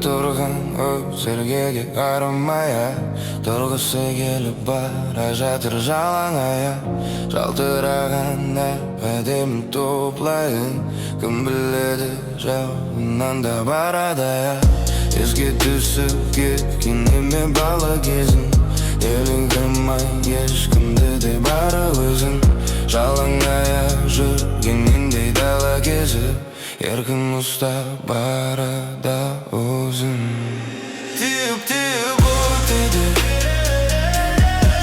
тұрған өзгеге қарамай тұрғысы келіп бара жатыр жалаң аяқ жалтыраған әдемі топлайын кім біледі жауынан да барады еске түсіп кеткен неме бала кезін елігімай ешкімді де бары өзің жалаң аяқ жүргеннен дала кезіп еркін ұстап барады өзің тиіп өтеді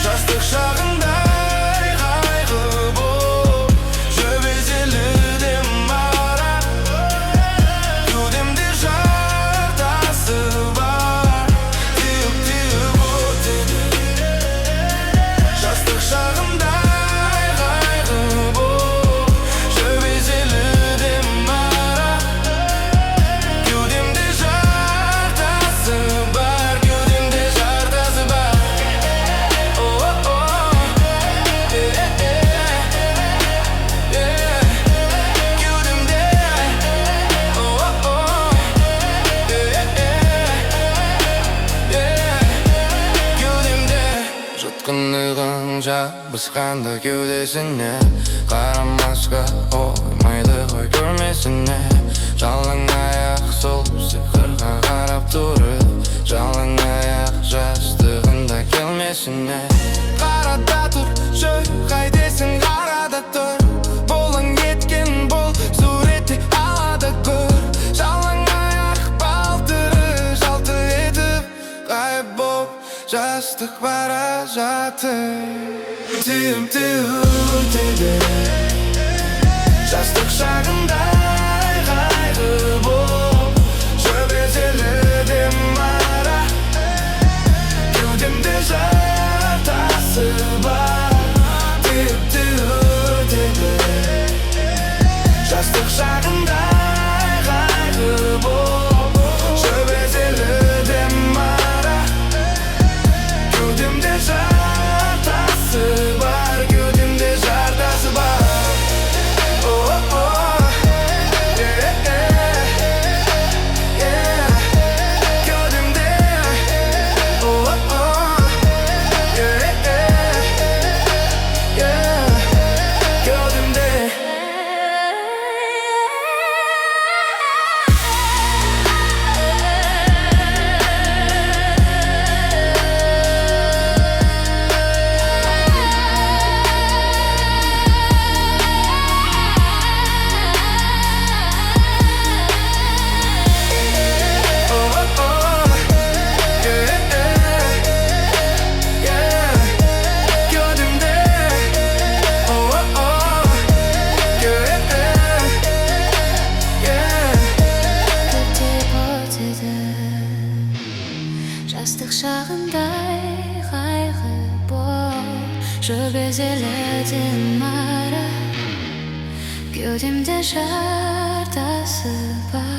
жастық шағындай қайғы болып жөбезелі дем ара кеудемде жартасы бар тиіп өтеді жастық шағындай қайғы болып жөбезелі дем ара кеудемде жартасы бар кеудемде жартасы бар жабысқанда кеудесіне қарамасқа қоймайды ғой көрмесіне жалаң аяқ сол сиқырға қарап тұрып жалаң аяқ жастығында келмесіне қарада тұр жүр қайтесің қарада тұр болың еткен бұл суретте алада көр жалаң аяқ балтыры жалты етіп ғайып боп жастық бара жатыр тиіп өтеді жастық шағындай қайғы болып жөбезелі дем ара кеудемде жартасы бар тиіп өтеді жастық шағындай қайғы болып жөбезелі дем ара кеудемде жартасы бар кеудемде жартасы бар жастық шағындай қайғы болып жөбезелі дем ара кеудемде жартасы бар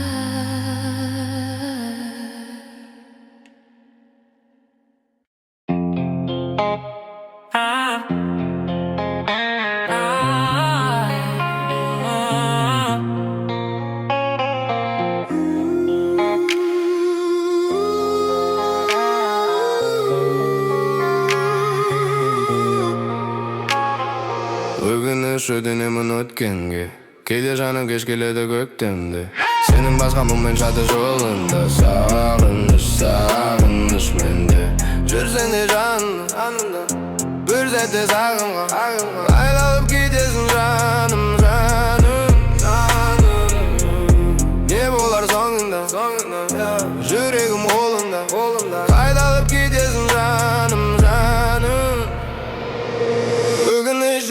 Өкініш өтінемін өткенге кейде жаным кеш келеді көктемде сенің басқа мұңмен жатыр жолында сағыныш менде жүрсең де жанымда бір сәтте сағынға айналып кетесің жаным не болар соңында жүрегім қолында айналып кетесің жаным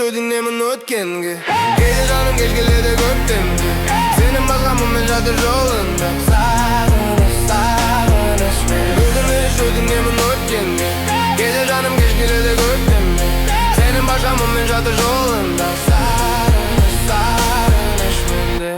өтінемін өткенге кейде жаным кеш келеді көктемде сенің басқа мұңмен жатыр жолында сағыныш өкініш өтінемін өткенге кейде жаным кеш келеді көктемде сенің басқа мұңмен жатыр жолында сағыныш менде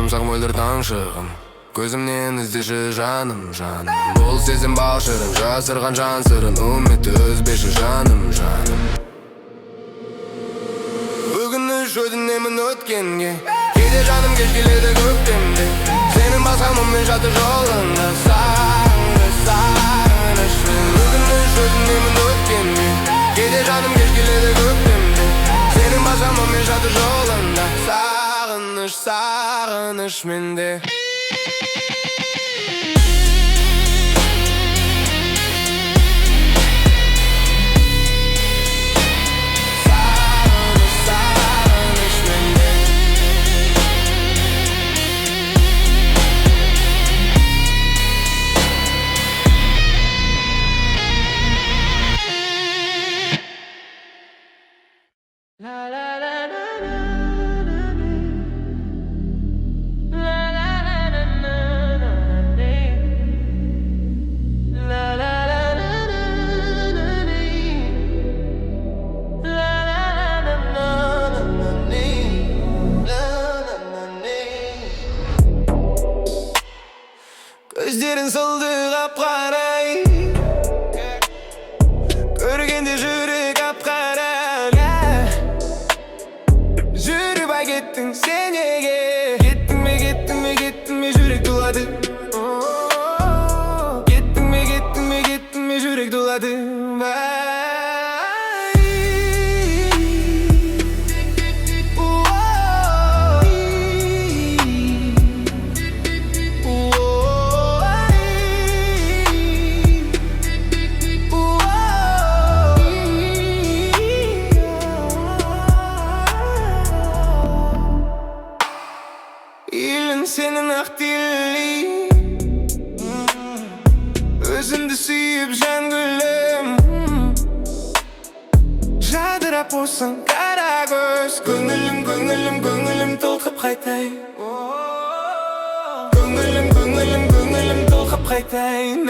жұмсақ мөлдір таңшығым, көзімнен іздеші жаным, жаным. Бұл сезім бал шырын, жасырған жан сырын, үмітті үзбеші жаным, жаным. Өкініш өтінемін өткенге, кейде жаным кеш келеді көктемде. Сенің басқа мұңмен жатыр жолында, сағыныш, сағыныш. Өкініш өтінемін өткенге, кейде жаным кеш келеді көктемде. Сенің басқа мұңмен жатыр жолында, сағыныш, сағыныш менде. Көздерін сылды қап-қарай, көргенде жүрек ап-қара. Жүріп кеттің сен неге? Кеттің ме, кеттің ме, кеттің ме, жүрек тулады. Кеттің ме, кеттің ме, кеттің ме, жүрек тулады. Senin ақ dili, өзімді сүйіп жан гүлім, жадырап болсаң қара көз. Көңілім, көңілім, көңілім толқып қайтайын. Көңілім, көңілім, көңілім толқып қайтайын.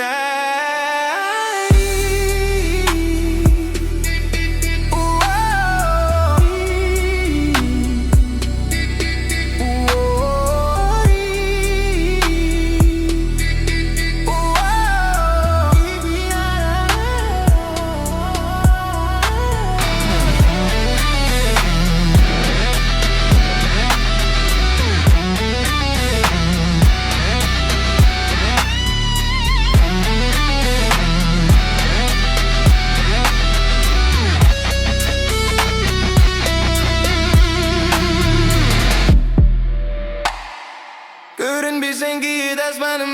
Көрінбесең киет аспаным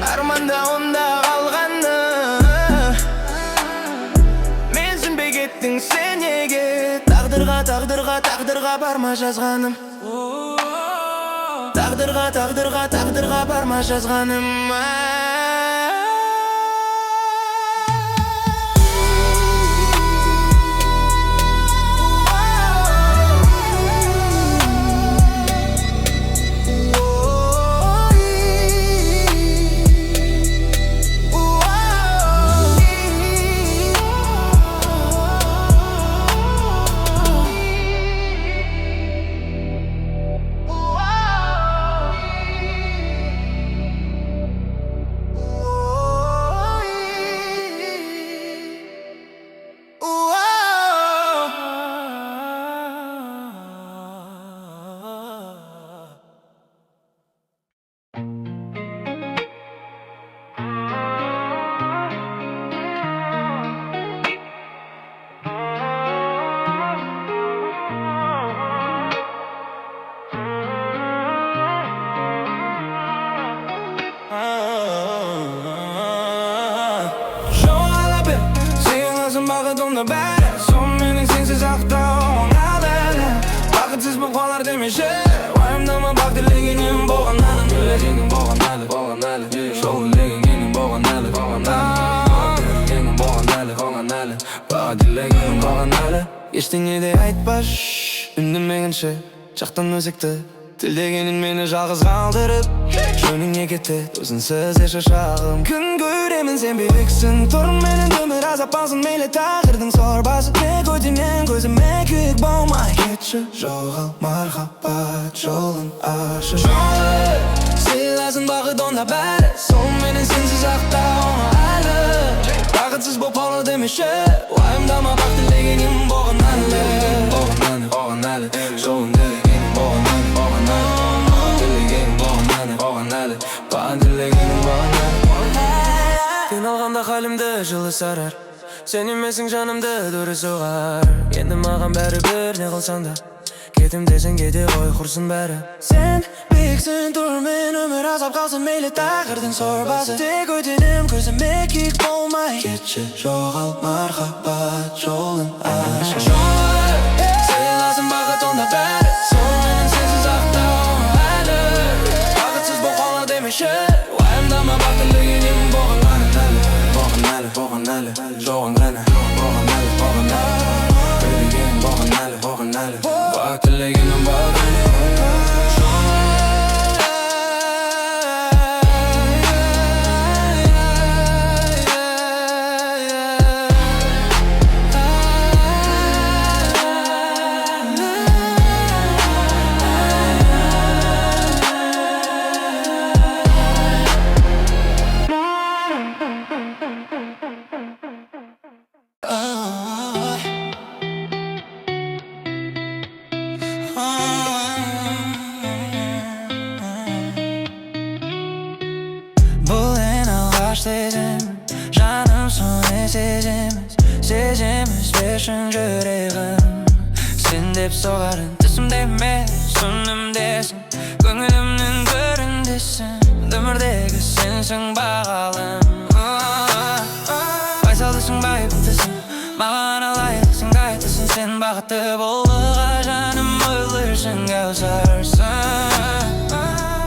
арманда онда қалғаны. Менсінбей кеттің сен неге? Тағдырға, тағдырға, тағдырға барма жазғаным. Тағдырға, тағдырға, тағдырға барма жазғаным. Бағытымда бәрі сонменен сенсіз ақтау оңалды. Бақытсыз бұл қалар демеші, уайымдама бақ тілегенен болған әлі. Тілегенен болған әлі, болған әлі. Жол тілегенен болған әлі, болған әлі. Тілегенен болған әлі, болған әлі. Баға тілегенен болған әлі. Ештеңе де айтпаш, үндемегенше жақтан өзекті. Тілдегенін мені жалғыз қалдырып, жөніңе кетті өзінсіз еші шағым. Күн көремін сен бейбексің, тұрым менен өмір азап алсын мейлі тағдырдың сорпасы. Не көтенен көзіме күйік болмай кетші, жоғал мархабат жолын ашы. Сыйласын бақыт онда бәрі, сонымен сенсіз ақтау әлі. Бақытсыз боп қалу демеші, уайымдама бақ тілегенім болған әлі. Болған әлі, жолын тілегенім болған әлі. Бақ тілегенім болған әлі. Бақ тілегенім болған әлі. Сен алғанда қалімді жылы сарар, сен емесің жанымды дұры соғар. Енді маған бәрі бір не қылсаң да, кетім десең кете қой құрсын бәрі. Сен биіксің тұр мен өмір азап қалсын мейлі тағдырдың сорпасы. Тек өтенім көзіме күйік болмай кетші, жоғал мархабат жолын ашы. Сыйласын бақыт онда бәрі, сонымен сенсіз ақтау әлі. Бақытсыз боп қалу демеші, уайымдама бақ тілегенім болған әлі. Болған әлі, жоғын ғана болған әлі. Тілегенім болған әлі. Бақ тілегенім болған әлі. Бұл ең алғаш сезім, жаным соны сеземіз. Сеземіз бешін жүрегім, сен деп соғарын түсімде емес, сүнімдесің, көңілімнің көріндесің. Өмірдегі сенсің бағалым, байсалдысың байыптысың, маған алайықсың қайтысың. Сен бақытты болуға жаным ойлырсың, кәусарсың,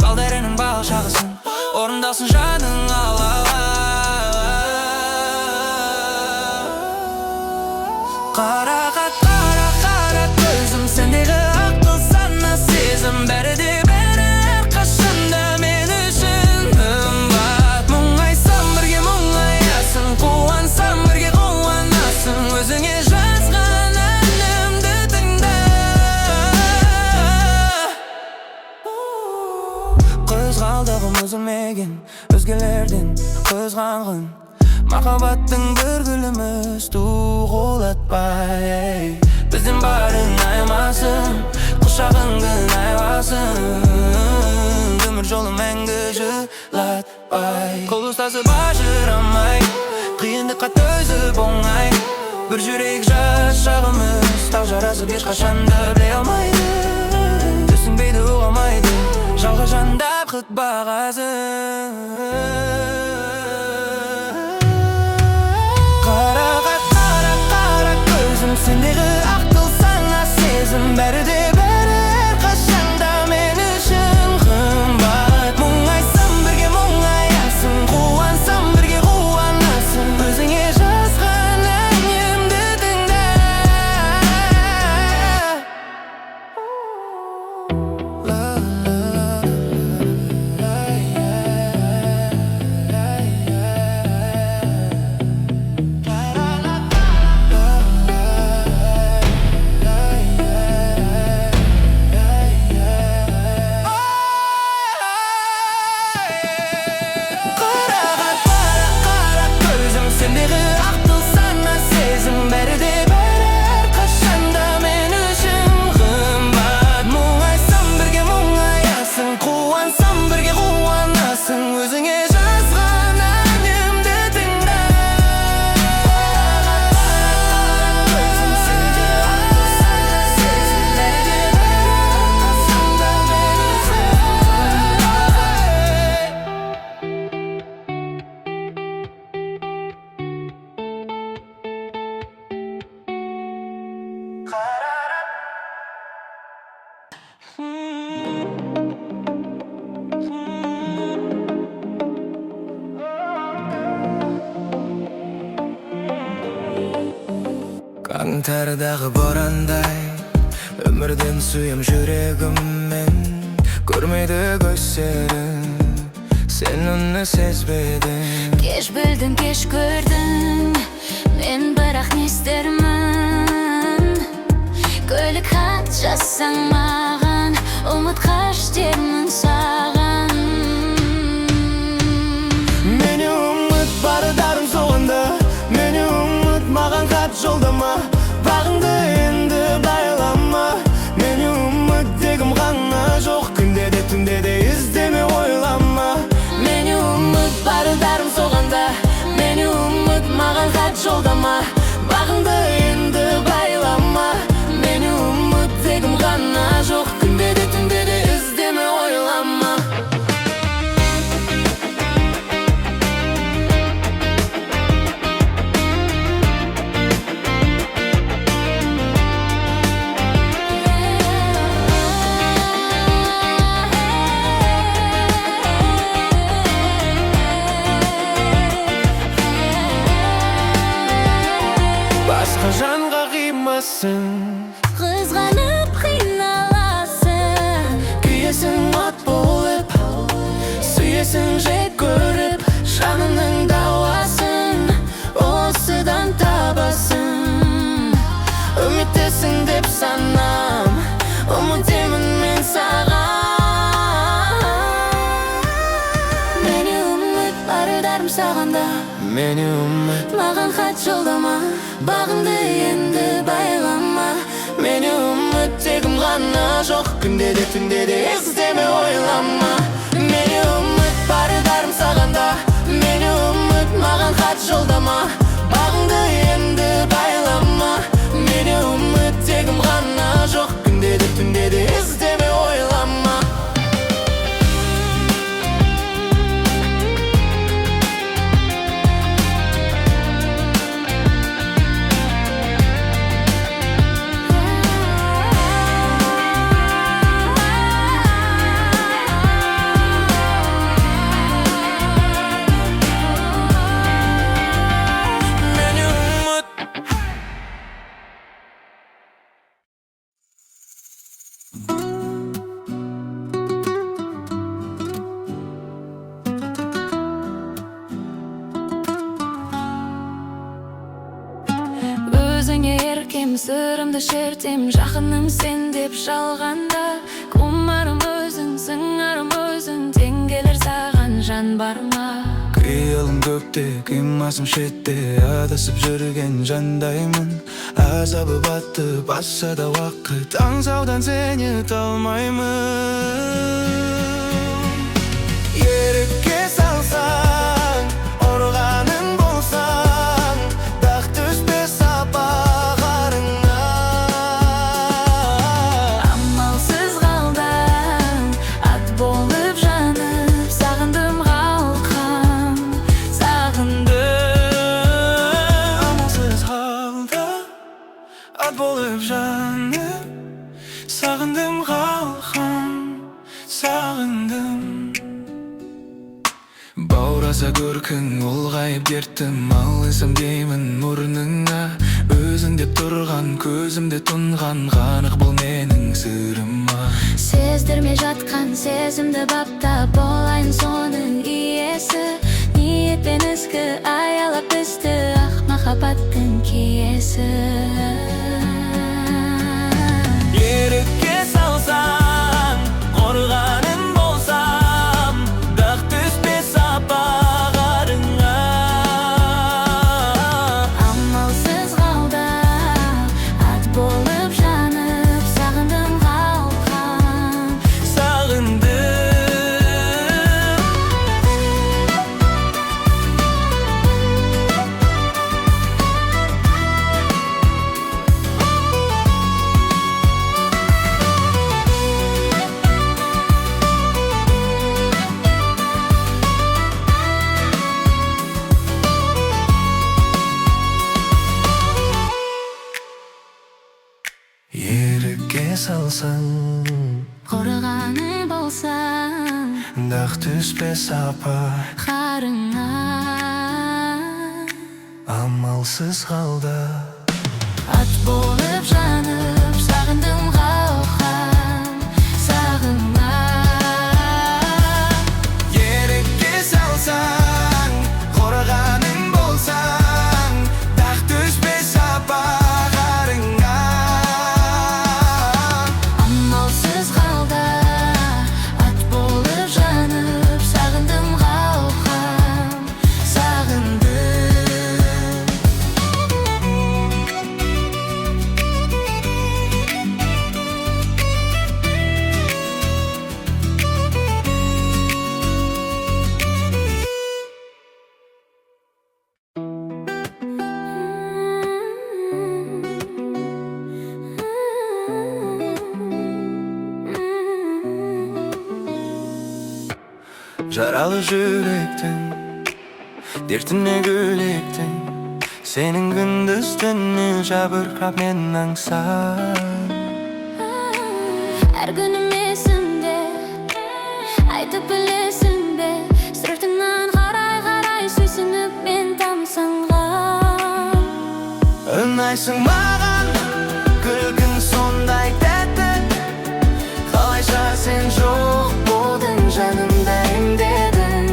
балдерінің бал шағысың, орындалсын жаның ала. Қара көзім, сендегі ақыл сана сезім, бәрі де бәрі әрқашанда мен үшін қымбат. Мұңайсам бірге мұңаясың, қуансам бірге қуанасың, өзіңе жазған әнімді тыңда. Қызғалдағым үзілмеген, өзгелерден қызғанғын, махаббаттың бір гүліміз туғылатпай. Бізден барын аймасын, құшағың күн айвасын, өмір жолы мәңгі жылатпай. Қол ұстасып ажырамай, қиындыққа төзіп оңай, бір жүрек жас шағымыз, тау жарасып ешқашанда біле алмайды. Түсінбейді ұғамайды, жалға жандап қыт бағасын. Қара көзім, сендегі ақыл сана сезім, бәрі де бәрі әрқашанда мен үшін қымбат. Мұңайсам бірге мұңаясың, қуансам бірге қуанасың, өзіңе жазған әнімді тыңда. Қаңтардағы борандай, өмірден сүйем жүрегіммен, көрмейді көздерің, сен оны сезбедің. Кеш білдің, кеш көрдің, Men бірақ не істермін? Көйлек хат жазсаң маған, ұмытқаш дермін саған. Мені ұмыт, барыдарым соғанда. Мені ұмыт, маған хат жолдама. Бағыңды енді байлама. Мені ұмыт, дегім ғана жоқ. Күнде де түнде де іздеме, ойлама. Мені ұмыт, барыдарым соғанда. Мені ұмыт, маған хат жолдама. Бағыңды енді байлама. Мені ұмыт, дегім ғана жоқ. Күнде де түнде де іздеме, ойлама. Басқа жанға қимасың, Қызғанып қиналасың, күйесің от болып, сүйесің жек көріп. Жанының дауасын осыдан табасың. Үміттесің деп санам, үміттемін мен саған. мені үміт, барыдарым сағанда. Мені үміт, Маған хат жолдама, бағыңды енді байлама. мені үміт, тегім ғана жоқ. Күнде де түнде де іздеме, ойлама. Мені үміт, барыдарым сағанда. Мені үміт, маған хат жолдама. Бағыңды енді байлама. Мені үміт, тегім ғана жоқ. Күнде де түнде де іздеме, ойлама. Өзіңе еркем, сырымды шертем, жақыным сен деп жалғанда. Құмарым өзің, сыңарым өзің, тең келер саған жан бар ма? Қиялым көкте, қимасым шетте, адасып жүрген жандаймын. Азабы батты, басса да уақыт, аңсаудан сені талмаймын. Ерікке салсаң, ұрғаның болсаң, дақ түспес сапағарыңа. Амалсыз қалдың, ат болып жанып, сағындым қалқам, сағындым. Амалсыз қалды, ат болып жанып, сағындым қалқам, сағындым. Баураса көркің, ұлғайып дерттім, алысым деймін мұрныңа. Өзіңде тұрған, көзімде тұнған, қанық бұл менің сырыма. Сездірме жатқан сезімді баптап, болайын соның иесі. Ниетпен ізгі аялап бізді, ақ махаббаттың киесі. Ерікке салсаң, қорғаным болсам, дақ түспес сапағарыңа. Амалсыз қалдың, ат болып жанып, сағындым қалқам, Сағындым. Ерікке салсаң, қорғаның болсаң, дақ түспес апа. қарыңа. Амалсыз қалды, Ат болып жанып, сағындым қалқам, сағыңа. ерікке салсаң, қорғаның болсаң, дақ Жаралы жүректің дертіне гүлектің сенің күндіз түні жабырқап мен аңсам. Әр күнім есімде, айтып білесің бе, сыртыңнан қарай сүйсініп мен тамсанған. Ұнайсың маған, күлкің сондай тәтті, қалайша сен жоқ болдың жанымда емдедің.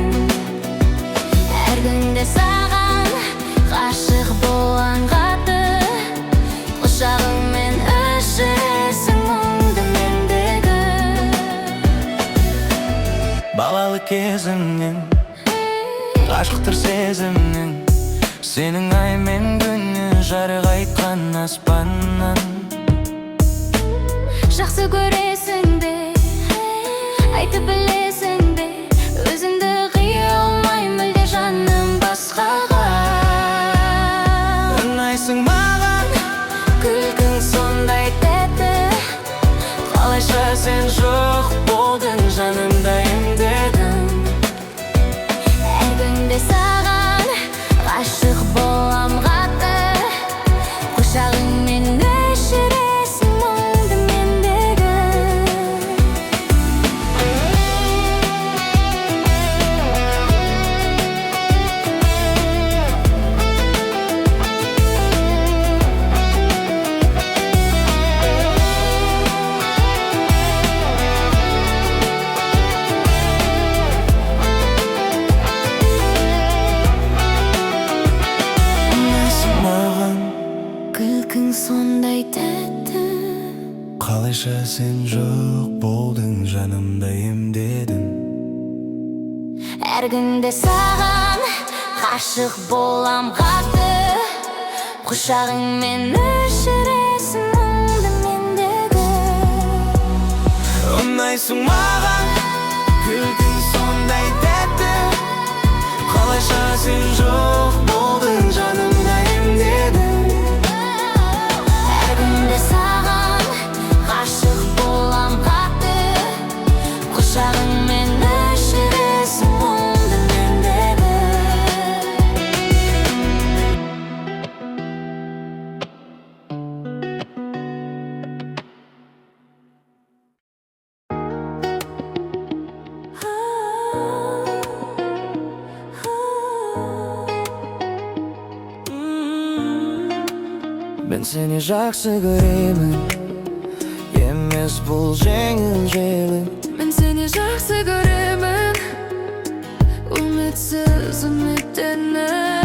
Әр күнде саған ғашық болған қатты, құшағыңмен өшіресің мұңды мендегі. Балалы кезімнен, ғашықтыр сезімнен, сенің ай мен күні жарық айтқан аспаннан. Жақсы көресің бе, айтып білесің бе, өзіңді қия алмай мүлде жаным басқаға. Ұнайсың маған, Күлкің сондай тәтті, қалайша сен жоқ болдың жанымда емдедің. әр күнде саған ғашық болам қатты, құшағыңмен өшіресің мұңды мендегі. Ұнайсың маған, Күлкің сондай тәтті, қалайша сен жоқ болдың жанымда емдедің. әр күнде саған ғашық болам қатты, құшағыңмен өшіресің мұңды мендегі. Ұнайсың маған, күлкің сондай тәтті, қалайша сен жоқ болдың жанымда емдедің. әр күнде саған ғашық болам қатты, құшағыңмен өшіресің мұңды мендегі. Мен сені жақсы көремін, емес бұл жеңіл желім. Мен сені жақсы көремін, үмітсіз үміттеніп.